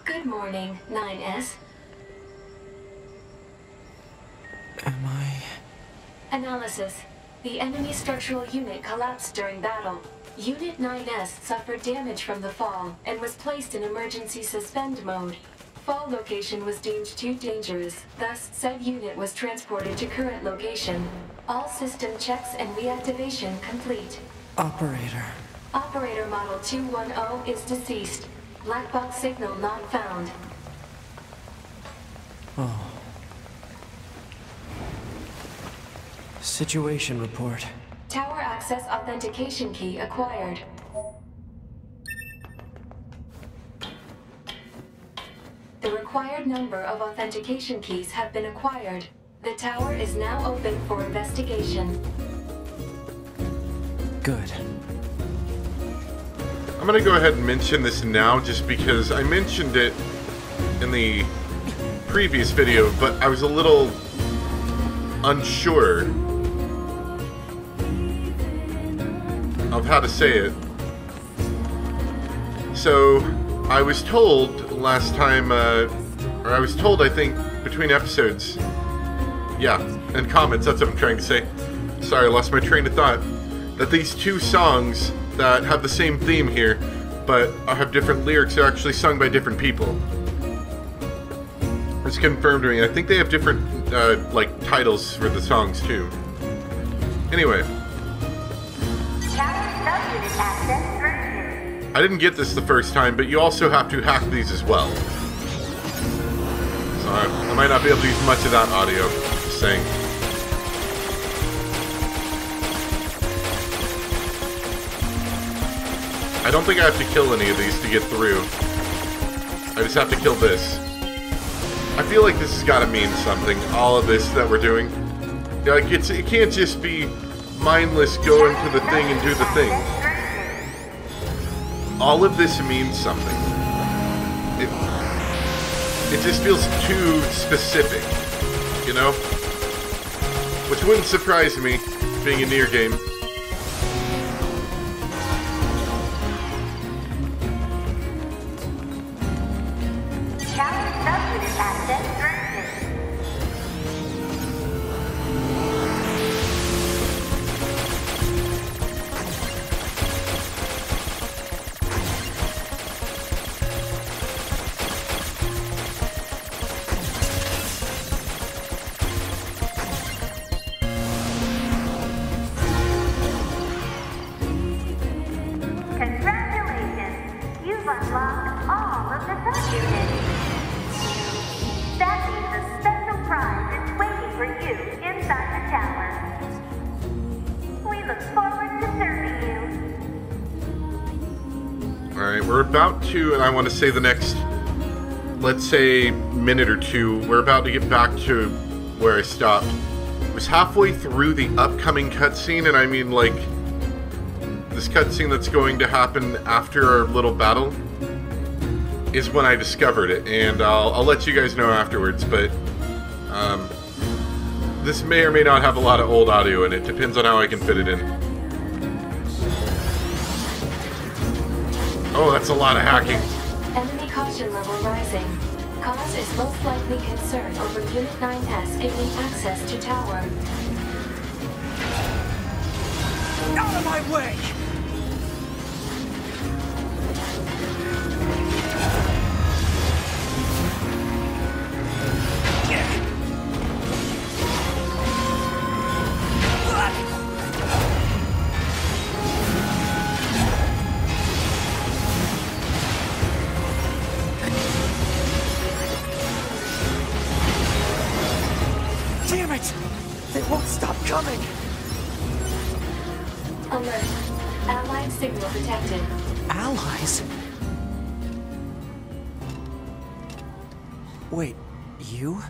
Good morning, 9S. Am I... Analysis. The enemy structural unit collapsed during battle. Unit 9S suffered damage from the fall and was placed in emergency suspend mode. Fall location was deemed too dangerous, thus said unit was transported to current location. All system checks and reactivation complete. Operator. Operator Model 210 is deceased. Black box signal not found. Oh. Situation report. Tower access authentication key acquired. The required number of authentication keys have been acquired. The tower is now open for investigation. Good. I'm gonna go ahead and mention this now just because I mentioned it in the previous video, but I was a little unsure of how to say it. So, I was told last time, or I was told, I think, between episodes, yeah, and comments, that's what I'm trying to say. Sorry, I lost my train of thought. That these two songs that have the same theme here, but have different lyrics, are actually sung by different people. It's confirmed to me. I think they have different, like, titles for the songs, too. Anyway. I didn't get this the first time, but you also have to hack these as well. So I might not be able to use much of that audio, just saying. I don't think I have to kill any of these to get through. I just have to kill this. I feel like this has got to mean something, all of this that we're doing. Like, it can't just be mindless go into the thing and do the thing. All of this means something. It just feels too specific, you know? Which wouldn't surprise me, being a Nier game. And I want to say the next, let's say, minute or two, we're about to get back to where I stopped. I was halfway through the upcoming cutscene, and I mean, like, this cutscene that's going to happen after our little battle is when I discovered it, and I'll let you guys know afterwards, but this may or may not have a lot of old audio in it. Depends on how I can fit it in. Oh, that's a lot of hacking. Enemy caution level rising. Cause is most likely concern over Unit 9S gaining access to tower. Out of my way! Damn it! They won't stop coming! Alert. Allied signal detected. Allies? Wait, you?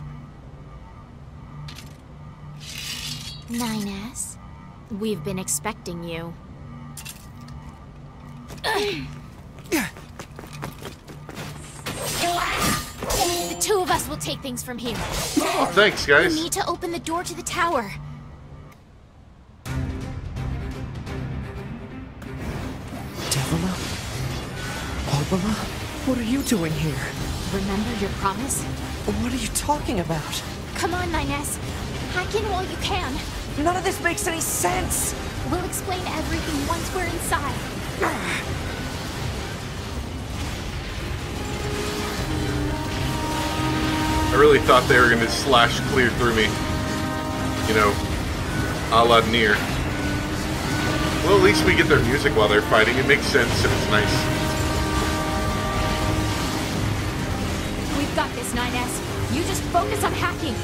9S? We've been expecting you. The two of us will take things from here. Oh, thanks, guys. We need to open the door to the tower. Devila? All Devila, what are you doing here? Remember your promise? What are you talking about? Come on, 9S. Hack in while you can. None of this makes any sense! We'll explain everything once we're inside. I really thought they were going to slash clear through me. You know, a la Nier. Well, at least we get their music while they're fighting. It makes sense and it's nice. We've got this, 9S. You just focus on hacking.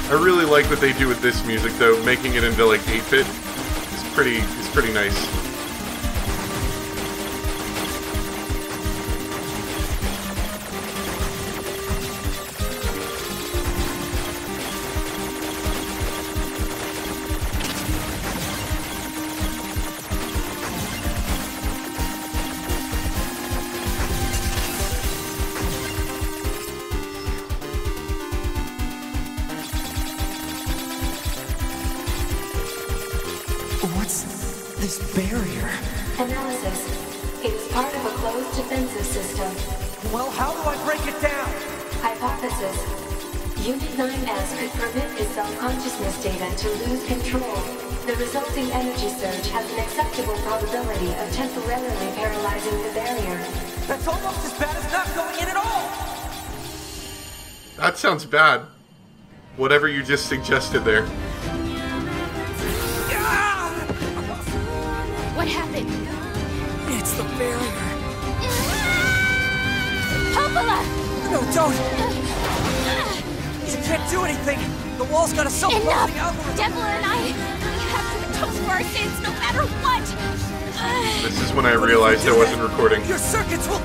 I really like what they do with this music, though, making it into like 8-bit. It's pretty nice. What's this barrier? Analysis. It is part of a closed defensive system. Well, how do I break it down? Hypothesis. Unit 9S could permit its self-consciousness data to lose control. The resulting energy surge has an acceptable probability of temporarily paralyzing the barrier. That's almost as bad as not going in at all! That sounds bad. Whatever you just suggested there. What happened? It's the barrier. Popola! No, don't! You can't do anything! The wall's got a self-closing algorithm! Devil and I, we have to atone for our sins no matter what! This is when I realized I wasn't recording. Your circuits will...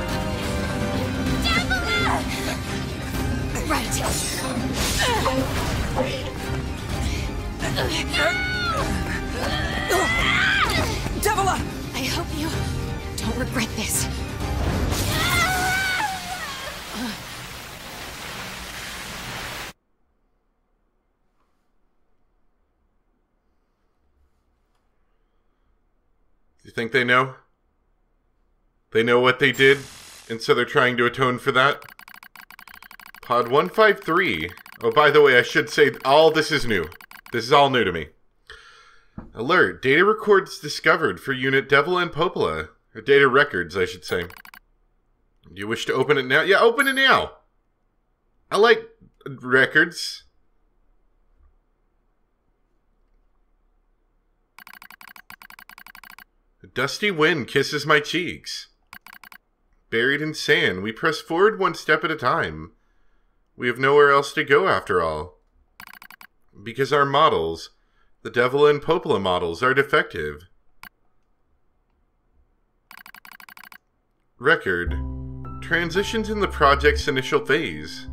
Devil! Right. Devila! I hope you don't regret this. Do you think they know? They know what they did, and so they're trying to atone for that? Pod 153. Oh, by the way, I should say all this is new. This is all new to me. Alert. Data records discovered for Unit Devil and Popola. Or data records, I should say. Do you wish to open it now? Yeah, open it now! I like records. A dusty wind kisses my cheeks. Buried in sand, we press forward one step at a time. We have nowhere else to go after all. Because our models, the Devil and Popola models, are defective. Record. Transitions in the project's initial phase.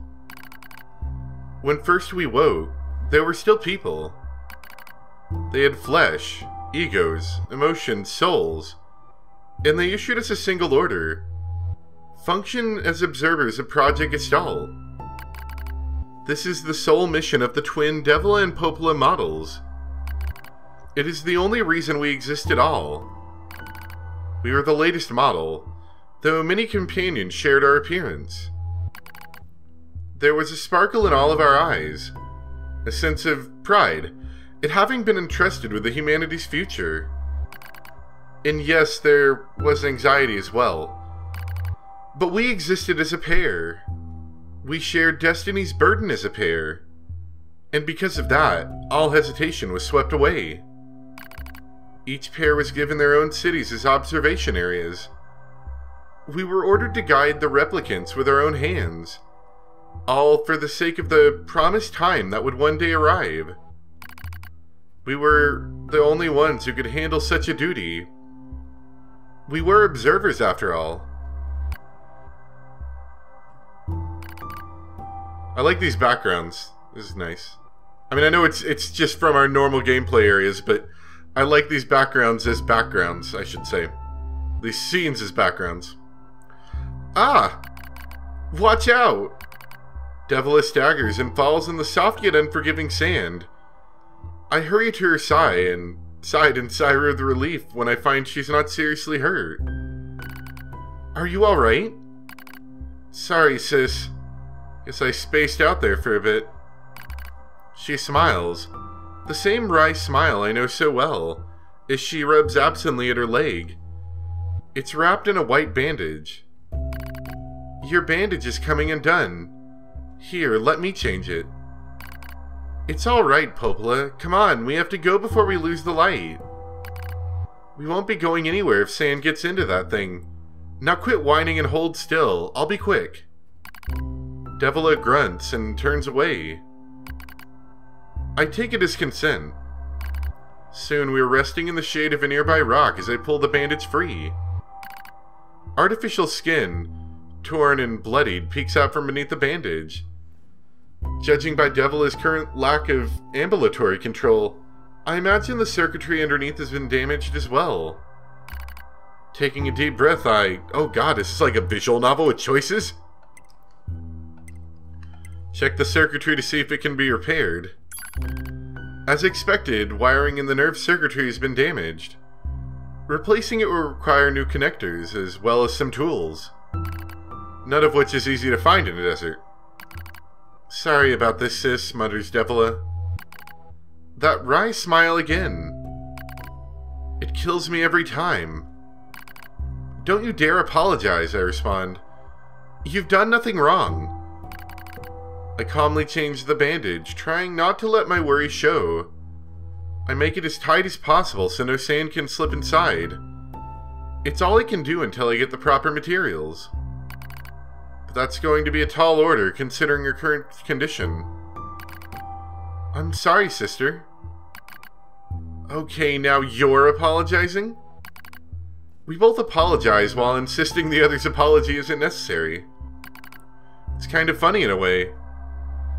When first we woke, there were still people. They had flesh, egos, emotions, souls, and they issued us a single order. Function as observers of Project Gestalt. This is the sole mission of the twin Devil and Popola models. It is the only reason we exist at all. We were the latest model, though many companions shared our appearance. There was a sparkle in all of our eyes, a sense of pride at having been entrusted with the humanity's future. And yes, there was anxiety as well. But we existed as a pair. We shared destiny's burden as a pair. And because of that, all hesitation was swept away. Each pair was given their own cities as observation areas. We were ordered to guide the replicants with our own hands, all for the sake of the promised time that would one day arrive. We were the only ones who could handle such a duty. We were observers after all. I like these backgrounds. This is nice. I mean, I know it's just from our normal gameplay areas, but I like these backgrounds as backgrounds, I should say. these scenes as backgrounds. Ah! Watch out! Devila staggers and falls in the soft yet unforgiving sand. I hurry to her side and sigh with relief when I find she's not seriously hurt. Are you alright? Sorry, sis. Guess I spaced out there for a bit. She smiles. The same wry smile I know so well, as she rubs absently at her leg. It's wrapped in a white bandage. Your bandage is coming undone. Here, let me change it. It's alright, Popola. Come on, we have to go before we lose the light. We won't be going anywhere if sand gets into that thing. Now quit whining and hold still. I'll be quick. Devila grunts and turns away. I take it as consent. Soon we are resting in the shade of a nearby rock as I pull the bandage free. Artificial skin, torn and bloodied, peeks out from beneath the bandage. Judging by Devila's current lack of ambulatory control, I imagine the circuitry underneath has been damaged as well. Taking a deep breath, oh god, is this like a visual novel with choices? Check the circuitry to see if it can be repaired. As expected, wiring in the nerve circuitry has been damaged. Replacing it will require new connectors, as well as some tools. None of which is easy to find in a desert. Sorry about this, sis, mutters Devila. That wry smile again. It kills me every time. Don't you dare apologize, I respond. You've done nothing wrong. I calmly change the bandage, trying not to let my worry show. I make it as tight as possible so no sand can slip inside. It's all I can do until I get the proper materials. But that's going to be a tall order considering her current condition. I'm sorry, sister. Okay, now you're apologizing? We both apologize while insisting the other's apology isn't necessary. It's kind of funny in a way.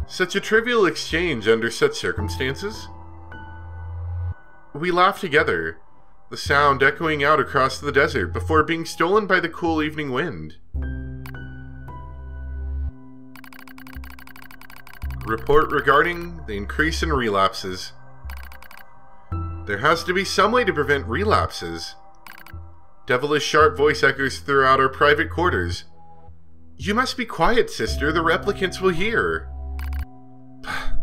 Such a trivial exchange under such circumstances. We laugh together, the sound echoing out across the desert before being stolen by the cool evening wind. Report regarding the increase in relapses. There has to be some way to prevent relapses. Devila's sharp voice echoes throughout our private quarters. You must be quiet, sister. The replicants will hear.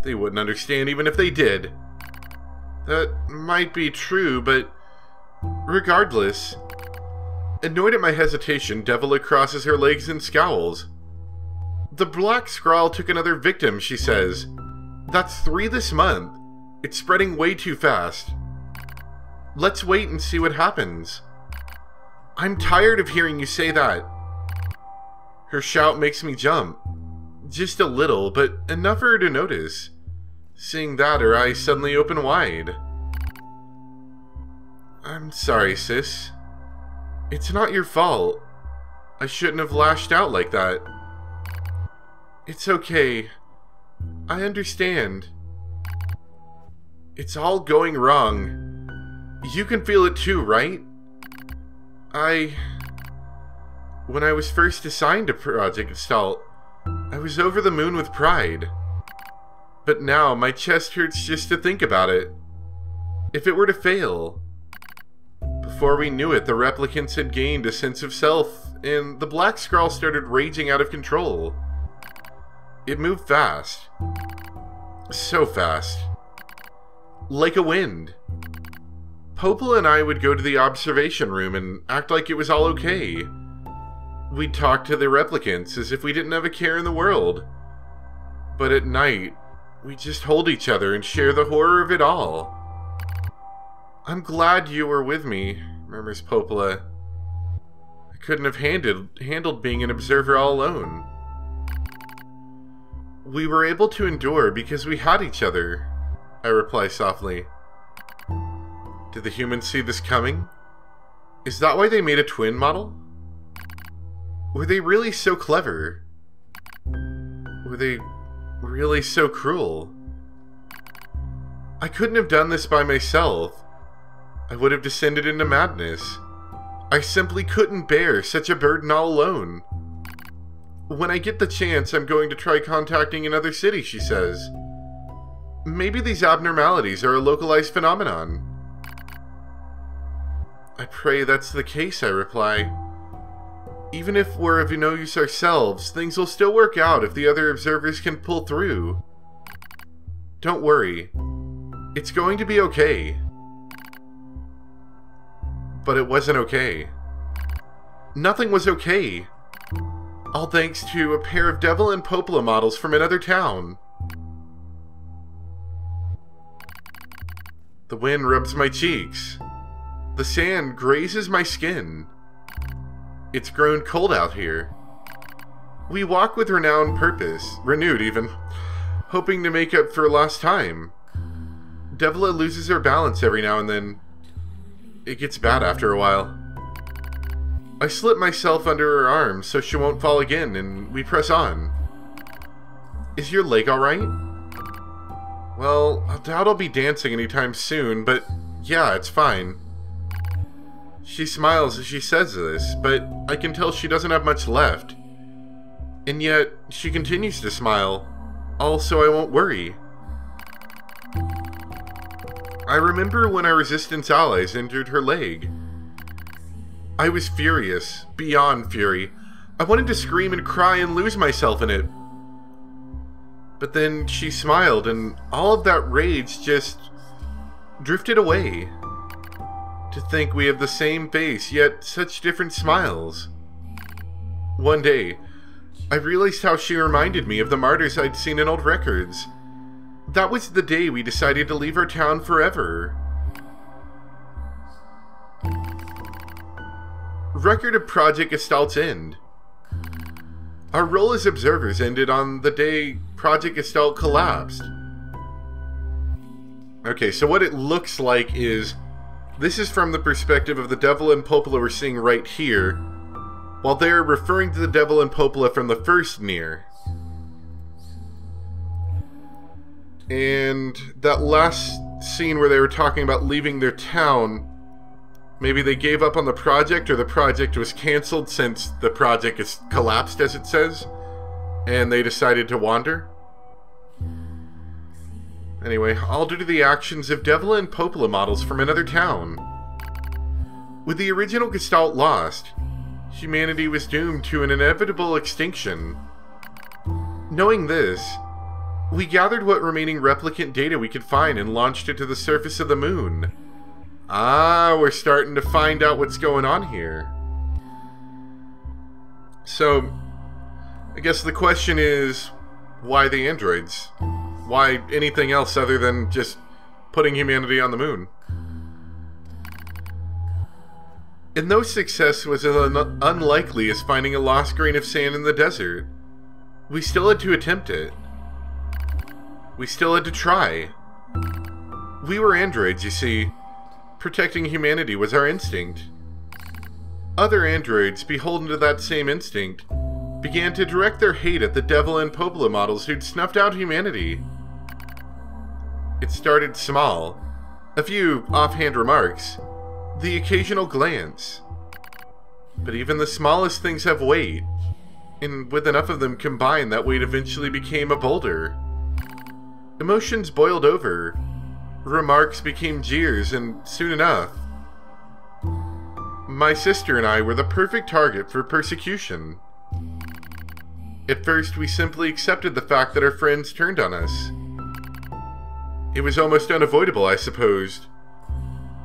They wouldn't understand even if they did. That might be true, but regardless. Annoyed at my hesitation, Devila crosses her legs and scowls. The black scrawl took another victim, she says. That's 3 this month. It's spreading way too fast. Let's wait and see what happens. I'm tired of hearing you say that. Her shout makes me jump. Just a little, but enough for her to notice. Seeing that, her eyes suddenly open wide. I'm sorry, sis. It's not your fault. I shouldn't have lashed out like that. It's okay. I understand. It's all going wrong. You can feel it too, right? When I was first assigned to Project Gestalt, I was over the moon with pride. But now my chest hurts just to think about it. If it were to fail. Before we knew it, the replicants had gained a sense of self, and the black scrawl started raging out of control. It moved fast. So fast. Like a wind. Popola and I would go to the observation room and act like it was all okay. We'd talk to the replicants as if we didn't have a care in the world. But at night, we just hold each other and share the horror of it all. I'm glad you were with me, murmurs Popola. I couldn't have handled being an observer all alone. We were able to endure because we had each other, I reply softly. Did the humans see this coming? Is that why they made a twin model? Were they really so clever? Were they really so cruel? I couldn't have done this by myself. I would have descended into madness. I simply couldn't bear such a burden all alone. When I get the chance, I'm going to try contacting another city, she says. Maybe these abnormalities are a localized phenomenon. I pray that's the case, I reply. Even if we're of no use ourselves, things will still work out if the other observers can pull through. Don't worry. It's going to be okay. But it wasn't okay. Nothing was okay. All thanks to a pair of Devil and Popola models from another town. The wind rubs my cheeks. The sand grazes my skin. It's grown cold out here. We walk with renowned purpose, renewed even, hoping to make up for lost time. Devila loses her balance every now and then. It gets bad after a while. I slip myself under her arm so she won't fall again, and we press on. Is your leg alright? Well, I doubt I'll be dancing anytime soon, but yeah, it's fine. She smiles as she says this, but I can tell she doesn't have much left. And yet, she continues to smile, all so I won't worry. I remember when our resistance allies injured her leg. I was furious, beyond fury. I wanted to scream and cry and lose myself in it. But then she smiled, and all of that rage just drifted away. To think we have the same face, yet such different smiles. One day, I realized how she reminded me of the martyrs I'd seen in old records. That was the day we decided to leave our town forever. Record of Project Gestalt's end. Our role as observers ended on the day Project Gestalt collapsed. Okay, so what it looks like is, this is from the perspective of the Devil and Popola we're seeing right here, while they're referring to the Devil and Popola from the first Nier. And that last scene where they were talking about leaving their town, maybe they gave up on the project, or the project was cancelled since the project is collapsed, as it says, and they decided to wander. Anyway, all due to the actions of Devil and Popola models from another town. With the original Gestalt lost, humanity was doomed to an inevitable extinction. Knowing this, we gathered what remaining replicant data we could find and launched it to the surface of the moon. Ah, we're starting to find out what's going on here. So, I guess the question is, why the androids? Why anything else other than just putting humanity on the moon? And though success was as unlikely as finding a lost grain of sand in the desert, we still had to attempt it. We still had to try. We were androids, you see. Protecting humanity was our instinct. Other androids, beholden to that same instinct, began to direct their hate at the Devil and Popola models who'd snuffed out humanity. It started small. A few offhand remarks. The occasional glance. But even the smallest things have weight. And with enough of them combined, that weight eventually became a boulder. Emotions boiled over. Remarks became jeers, and soon enough, my sister and I were the perfect target for persecution. At first, we simply accepted the fact that our friends turned on us. It was almost unavoidable, I supposed.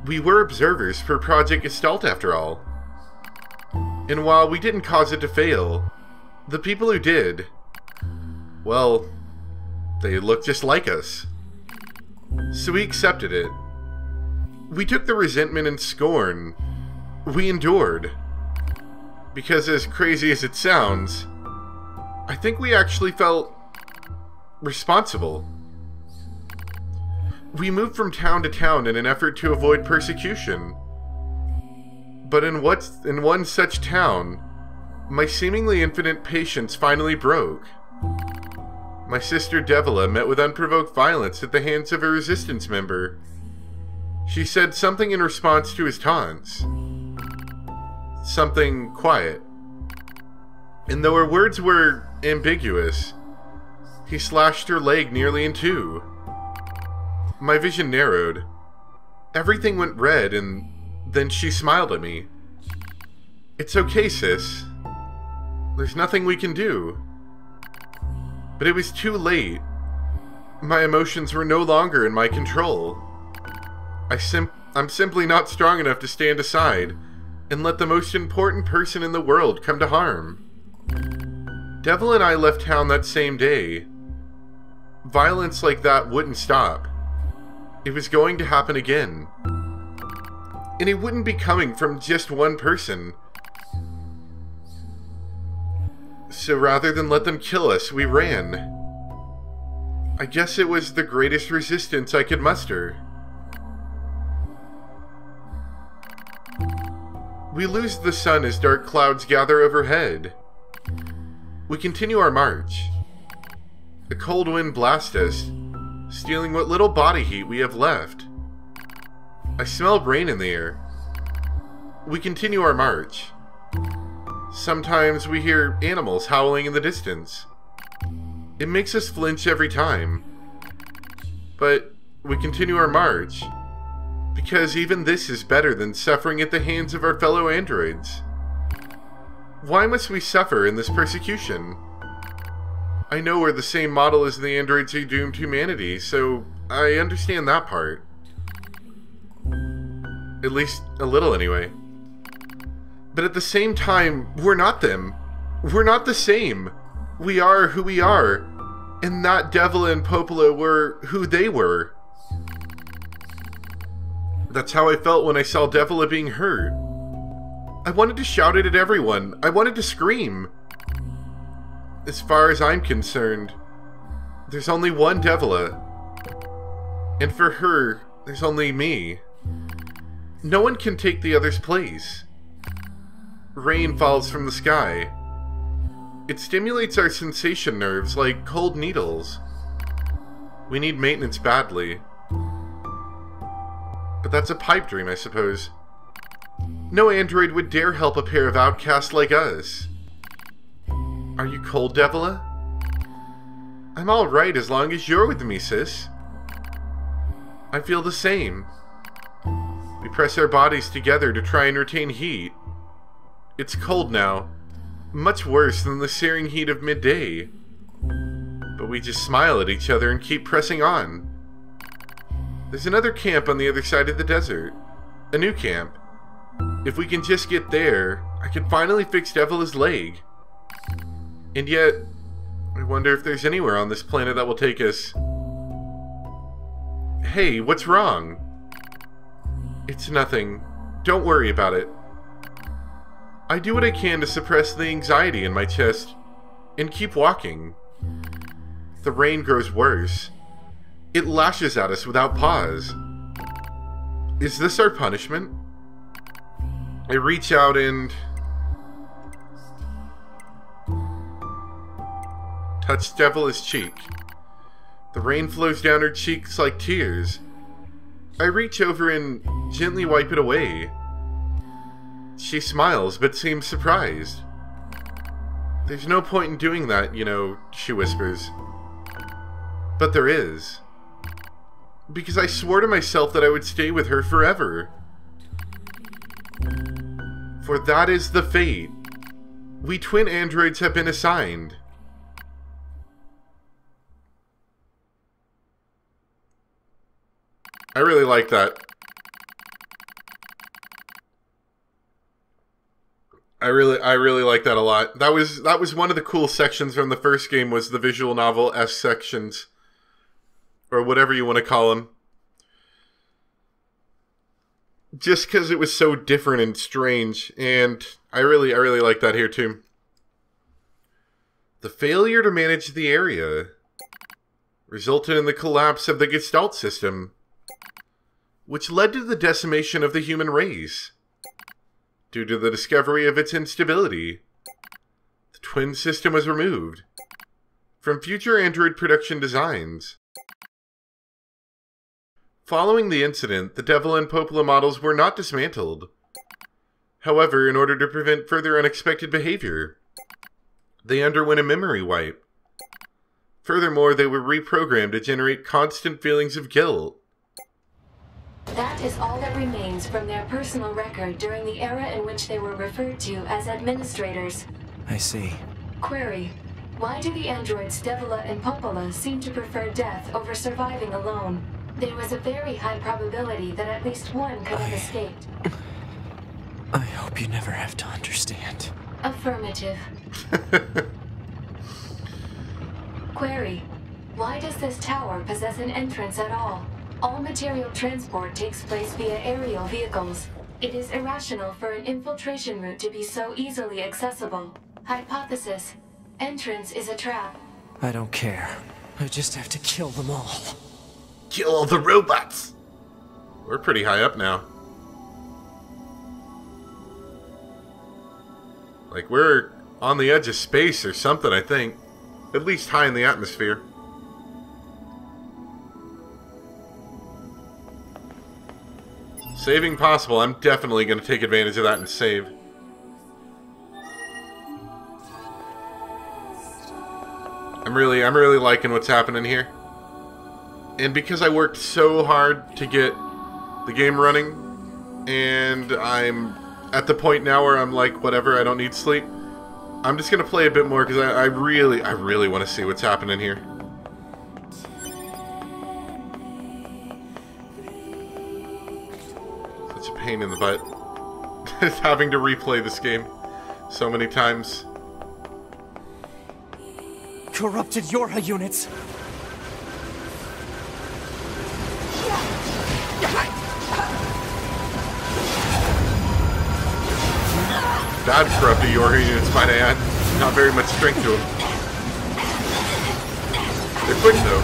We were observers for Project Gestalt, after all. And while we didn't cause it to fail, the people who did, well, they looked just like us. So we accepted it. We took the resentment and scorn. We endured. Because as crazy as it sounds, I think we actually felt responsible. We moved from town to town in an effort to avoid persecution. But in one such town, my seemingly infinite patience finally broke. My sister Devila met with unprovoked violence at the hands of a resistance member. She said something in response to his taunts. something quiet. And though her words were ambiguous, he slashed her leg nearly in two. My vision narrowed. Everything went red, and then she smiled at me. "It's okay, sis. There's nothing we can do." But it was too late. My emotions were no longer in my control. I'm simply not strong enough to stand aside and let the most important person in the world come to harm. Devil and I left town that same day. Violence like that wouldn't stop. It was going to happen again. And it wouldn't be coming from just one person. So rather than let them kill us, we ran. I guess it was the greatest resistance I could muster. We lose the sun as dark clouds gather overhead. We continue our march. A cold wind blasts us, stealing what little body heat we have left. I smell rain in the air. We continue our march. Sometimes we hear animals howling in the distance. It makes us flinch every time. But we continue our march, because even this is better than suffering at the hands of our fellow androids. Why must we suffer in this persecution? I know we're the same model as the androids who doomed humanity, so I understand that part. At least a little, anyway. But at the same time, we're not them. We're not the same. We are who we are. And that Devil and Popola were who they were. That's how I felt when I saw Devila being hurt. I wanted to shout it at everyone. I wanted to scream. As far as I'm concerned, there's only one Devila. And for her, there's only me. No one can take the other's place. Rain falls from the sky. It stimulates our sensation nerves like cold needles. We need maintenance badly. But that's a pipe dream, I suppose. No android would dare help a pair of outcasts like us. Are you cold, Devila? I'm alright as long as you're with me, sis. I feel the same. We press our bodies together to try and retain heat. It's cold now, much worse than the searing heat of midday. But we just smile at each other and keep pressing on. There's another camp on the other side of the desert. A new camp. If we can just get there, I can finally fix Devila's leg. And yet, I wonder if there's anywhere on this planet that will take us. Hey, what's wrong? It's nothing. Don't worry about it. I do what I can to suppress the anxiety in my chest and keep walking. The rain grows worse. It lashes at us without pause. Is this our punishment? I reach out and touch Devila's cheek. The rain flows down her cheeks like tears. I reach over and gently wipe it away. She smiles, but seems surprised. There's no point in doing that, you know, she whispers. But there is. Because I swore to myself that I would stay with her forever. For that is the fate we twin androids have been assigned. I really like that. I really like that a lot. That was one of the cool sections from the first game, was the visual novel S sections, or whatever you want to call them. Just because it was so different and strange, and I really like that here too. The failure to manage the area resulted in the collapse of the Gestalt system, which led to the decimation of the human race. Due to the discovery of its instability, the twin system was removed from future android production designs. Following the incident, the Devil and Popola models were not dismantled. However, in order to prevent further unexpected behavior, they underwent a memory wipe. Furthermore, they were reprogrammed to generate constant feelings of guilt. That is all that remains from their personal record during the era in which they were referred to as administrators. I see. Query: why do the androids Devila and Popola seem to prefer death over surviving alone? There was a very high probability that at least one could have escaped. I hope you never have to understand. Affirmative. Query: why does this tower possess an entrance at all? All material transport takes place via aerial vehicles. It is irrational for an infiltration route to be so easily accessible. Hypothesis: entrance is a trap. I don't care. I just have to kill them all. Kill all the robots! We're pretty high up now. Like, we're on the edge of space or something, I think. At least high in the atmosphere. Saving possible. I'm definitely going to take advantage of that and save. I'm really liking what's happening here. And because I worked so hard to get the game running, and I'm at the point now where I'm like, whatever, I don't need sleep, I'm just going to play a bit more because I really want to see what's happening here. Such a pain in the butt. Having to replay this game so many times. Corrupted Yorha units! Bad corrupted Yorha units, might I add. Not very much strength to them. They're quick, though.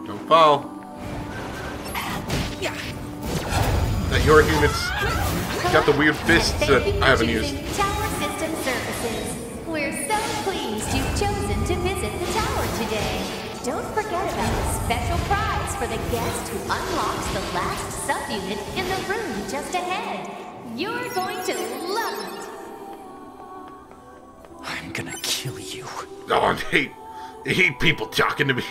Don't fall. That Yorha unit's got the weird fists that I haven't used. We're so pleased you've chosen to visit the tower today. Don't forget about the special prize for the guest who unlocks the last subunit in the room just ahead. You're going to love it. I'm gonna kill you. Oh, I hate people talking to me.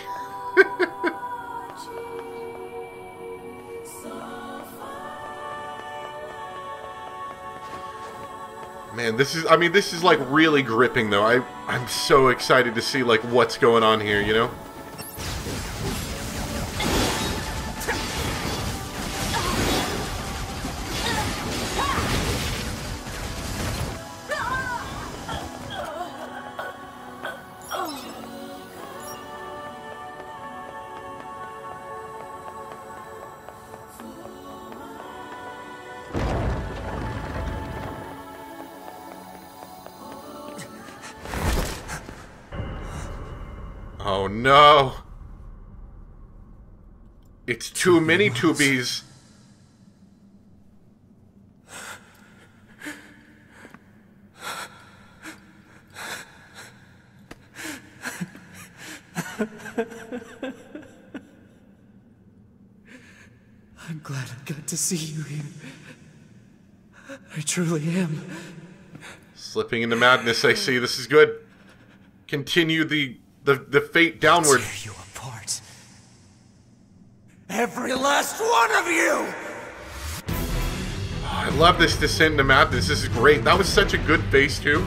Man, this is like really gripping though. I'm so excited to see like what's going on here, you know? Oh no! It's too many tubies. I'm glad I got to see you here. I truly am. Slipping into madness, I see. This is good. Continue the fate downward. Tear you apart. Every last one of you! Oh, I love this descent into madness. This is great. That was such a good face, too.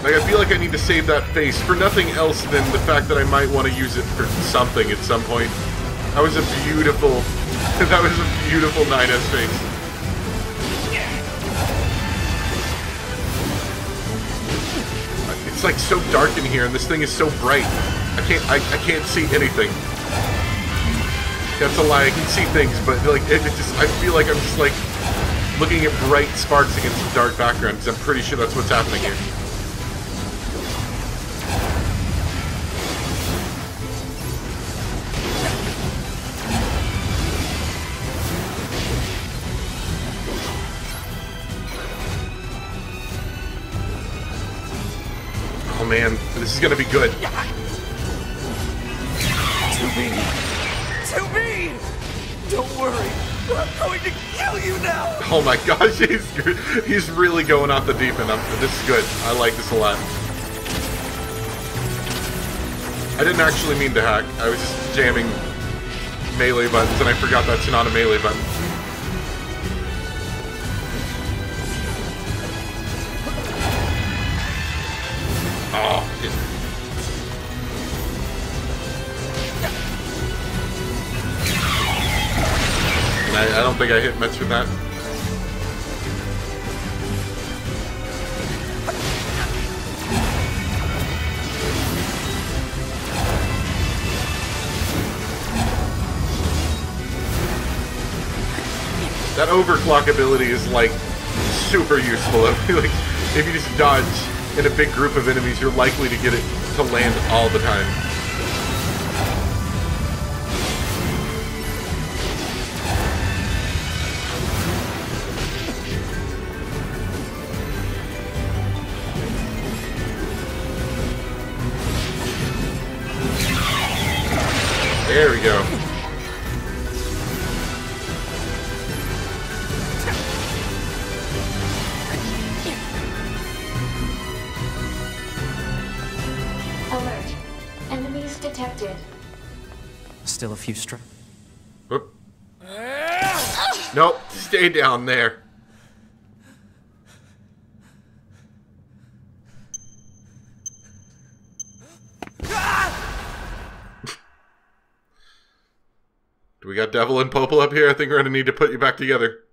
Like, I feel like I need to save that face for nothing else than the fact that I might want to use it for something at some point. That was a beautiful 9S face. It's like so dark in here, and this thing is so bright. I can't see anything. That's a lie. I can see things, but like I feel like I'm just like looking at bright sparks against a dark background because I'm pretty sure that's what's happening here. Oh man, this is gonna be good. To me! Don't worry, I'm going to kill you now! Oh my gosh, he's really going off the deep end. This is good. I like this a lot. I didn't actually mean to hack. I was just jamming melee buttons, and I forgot that's not a melee button. Oh, shit. And I don't think I hit much with that. That overclock ability is like super useful. Like, if you just dodge in a big group of enemies, you're likely to get it to land all the time. There we go. Alert. Enemies detected. Still a few Whoop. Nope, stay down there. Do we got Devil and Popel up here? I think we're gonna need to put you back together.